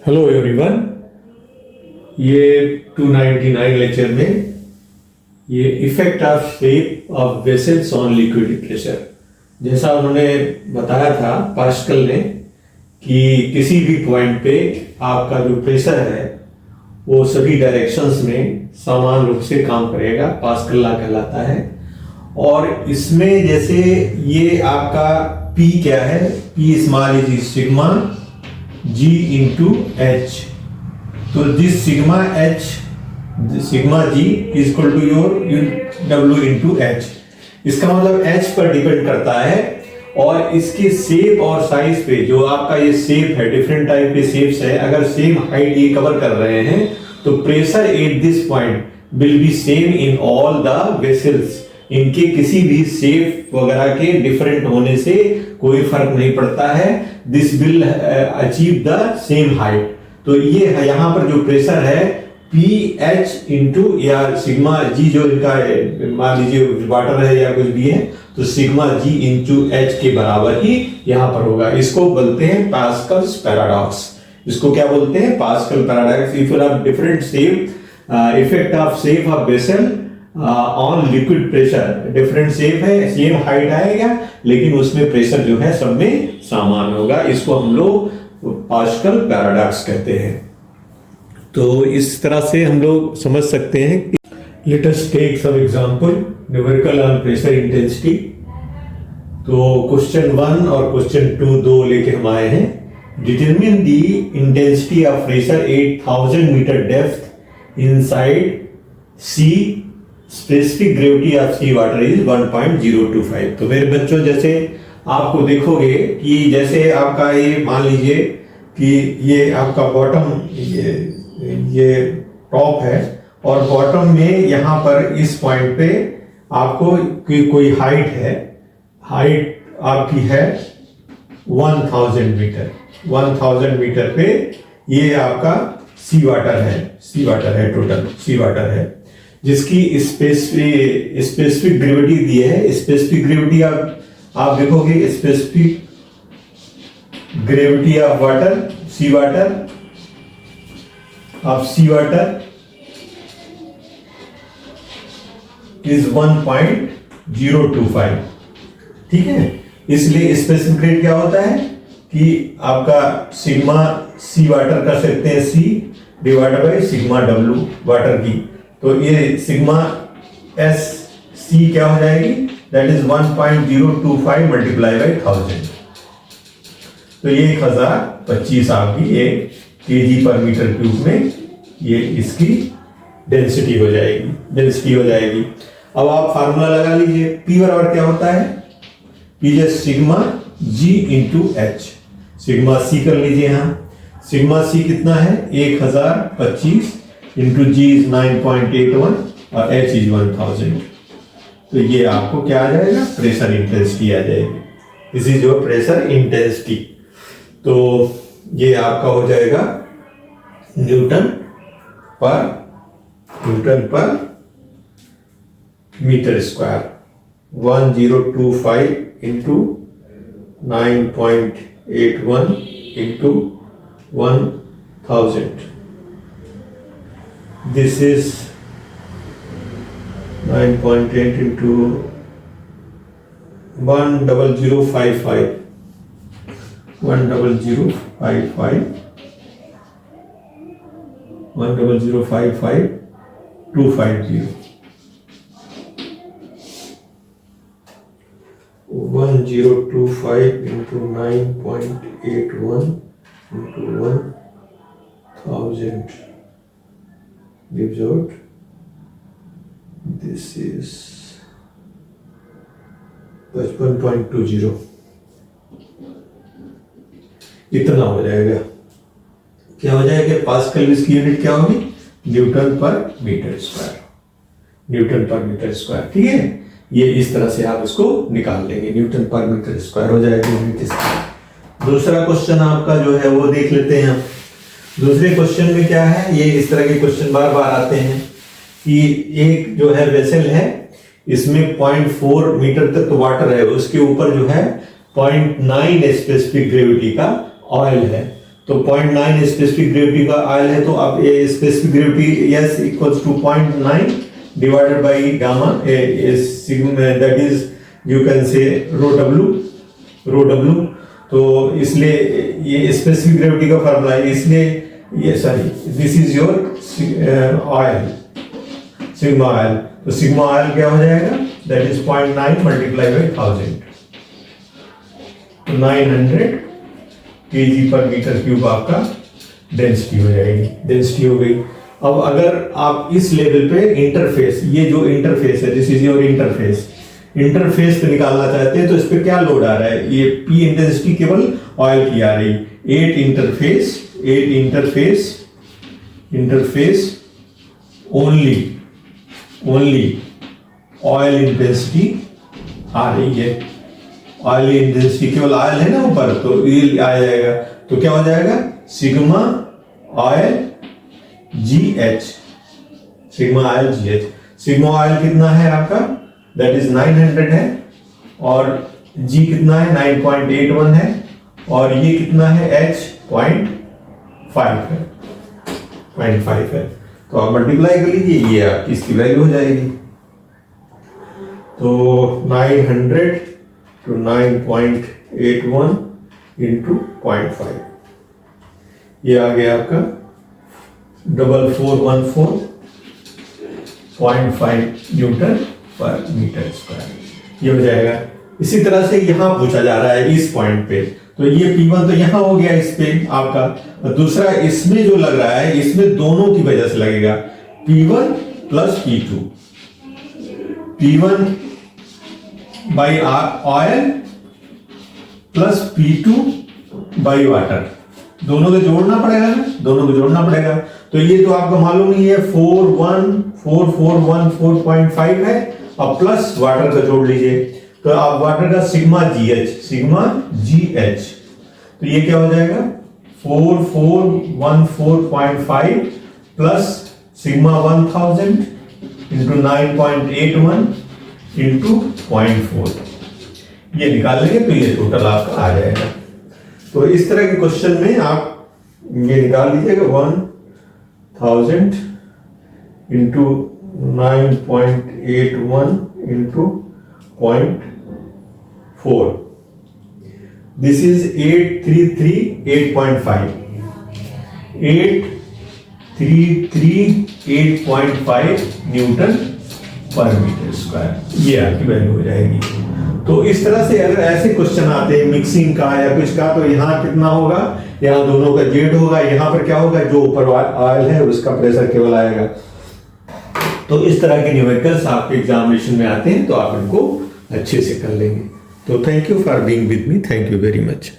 Hello everyone. ये 299 lecture में ये effect of shape of vessels on liquid pressure, जैसा उन्होंने बताया था पास्कल ने कि किसी भी पॉइंट पे आपका जो प्रेशर है वो सभी डायरेक्शंस में समान रूप से काम करेगा, पास्कल लॉ कहलाता है। और इसमें जैसे ये आपका P क्या है, P small is sigma G into H. तो this sigma G is equal to your W into H. इसका मतलब H पर डिपेंड करता है और इसके शेप और साइज पे, जो आपका ये शेप है, डिफरेंट टाइप के शेप्स है, अगर सेम हाइट ये कवर कर रहे हैं तो pressure at this point will be same in all the vessels. इनके किसी भी शेप वगैरह के डिफरेंट होने से कोई फर्क नहीं पड़ता है। This will achieve the same height. तो ये यहाँ पर जो प्रेशर है PH इंटू या सिग्मा जी, जो इनका मान लीजिए वाटर है या कुछ भी है, तो सिग्मा G इंटू H के बराबर ही यहाँ पर होगा। इसको बोलते हैं पास्कल्स पैराडॉक्स। इसको क्या बोलते हैं? Pascal paradox. If you have different shape, effect of shape of vessel on liquid pressure, different shape है, सेम हाइट आएगा, लेकिन उसमें प्रेशर जो है सब में समान होगा। इसको हम लोग पास्कल पैराडॉक्स कहते हैं। तो इस तरह से हम लोग समझ सकते हैं। Let us take some example, numerical on pressure intensity. तो क्वेश्चन 1 और क्वेश्चन 2 दो लेके हम आए हैं। Determine the intensity of pressure 8000 metre depth inside sea, specific gravity of sea water is 1.025। तो मेरे बच्चों, जैसे आपको देखोगे कि जैसे आपका ये मान लीजिए कि ये आपका बॉटम, ये टॉप है और बॉटम में यहाँ पर इस पॉइंट पे आपको कोई हाइट है, हाइट आपकी है 1000 मीटर। 1000 मीटर पे ये आपका सी वाटर है, टोटल सी वाटर है, जिसकी स्पेसिफिक ग्रेविटी दी है। स्पेसिफिक ग्रेविटी आप देखोगे, specific gravity of water, sea water is 1.025। ठीक है, इसलिए स्पेसिफिक ग्रेविटी क्या होता है कि आपका सिग्मा सी वाटर कर सकते हैं C divided by sigma W water की। तो ये सिग्मा S C क्या हो जाएगी? That is 1.025 multiply by 1000। तो ये 1025 आपकी ये kg पर मीटर क्यूब में ये इसकी डेंसिटी हो जाएगी। अब आप फार्मूला लगा लीजिए। P बराबर क्या होता है? P just sigma G into H. Sigma C कर लीजिए यहाँ। सिग्मा C कितना है? 1025 इंटू G इज 9.81 और H इज 1000। तो ये आपको क्या आ जाएगा? प्रेशर इंटेंसिटी आ जाएगी। This is your pressure intensity. तो ये आपका हो जाएगा newton per metre square. 1025 into 9.81 into 1000। This is 9.8 into 10055 250 1025 into 9.81 into 1000 gives out, this is 55.20। इतना हो जाएगा। क्या हो जाएगा? पास्कल इसकी यूनिट क्या होगी? Newton per metre square. ठीक है, ये इस तरह से आप इसको निकाल लेंगे। न्यूटन पर मीटर स्क्वायर हो जाएगा यूनिट इसकी। दूसरा क्वेश्चन आपका जो है वो देख लेते हैं हम। दूसरे क्वेश्चन में क्या है? ये इस तरह के क्वेश्चन बार बार आते हैं कि एक जो है वेसल है, इसमें 0.4 मीटर तक तो वाटर है, उसके ऊपर जो है 0.9 स्पेसिफिक ग्रेविटी का ऑयल है। तो तो 0.9 स्पेसिफिक ग्रेविटी का ऑयल है, तो अब ये specific gravity S equals to 0.9 divided by gamma sigma, that is you can say rho W। तो इसलिए ये स्पेसिफिक ग्रेविटी का फार्मूला है, इसलिए ये sorry this is your oil, sigma oil. तो सिग्मा ऑयल क्या हो जाएगा, दैट इज 0.9 मल्टीप्लाई बाई 1000, तो 900 kg पर मीटर क्यूब आपका डेंसिटी हो जाएगी, डेंसिटी हो गई। अब अगर आप इस लेवल पे इंटरफेस, ये जो इंटरफेस है, this is your interface, interface पे निकालना चाहते हैं तो इस पे क्या लोड आ रहा है, ये P इंटेंसिटी केवल ऑयल की आ रही, 8 इंटरफेस ओनली ऑयल इंटेंसिटी आ रही है, ऑयल इंटेंसिटी केवल ऑयल है ना ऊपर, तो ये आ जाएगा। तो क्या हो जाएगा, sigma oil GH, sigma oil GH। Sigma oil कितना है आपका, दैट इज 900 है, और G कितना है 9.81 है, और ये कितना है H 0.5 है। तो आप मल्टीप्लाई कर लीजिए, ये आपकी इसकी वैल्यू हो जाएगी। तो 900 to 9.81 into 0.5, ये आ गया आपका 4414.5 न्यूटन पर मीटर स्क्वायर, ये हो जाएगा। इसी तरह से यहां पूछा जा रहा है इस पॉइंट पे, तो ये P1 तो यहां हो गया इस पे आपका, और दूसरा इसमें जो लग रहा है, इसमें दोनों की वजह से लगेगा, P1 plus P2, P1 by oil plus P2 by water, दोनों को जोड़ना पड़ेगा ना, दोनों को जोड़ना पड़ेगा। तो ये तो आपको मालूम ही है 41414.5 है, अब प्लस वाटर का जोड़ लीजिए, तो आप वाटर का सिग्मा GH, तो ये क्या हो जाएगा 4414.5 प्लस सिग्मा 1000 इंटू 9.81 इंटू 0.4, ये निकाल लेंगे तो ये टोटल आपका आ जाएगा। तो इस तरह के क्वेश्चन में आप ये निकाल लीजिएगा 1000 into 9.81 into 0.4, this is 833.8.5 Newton per metre square, ये आपकी वैल्यू हो जाएगी। तो इस तरह से अगर ऐसे क्वेश्चन आते हैं मिक्सिंग का या कुछ का, तो यहाँ कितना होगा, यहाँ दोनों का जेड होगा, यहाँ पर क्या होगा, जो ऊपर ऑयल है उसका प्रेशर केवल आएगा। तो इस तरह के न्यूमेरिकल्स आपके एग्जामिनेशन में आते हैं, तो आप इनको अच्छे से कर लेंगे। तो thank you for being with me, thank you very much.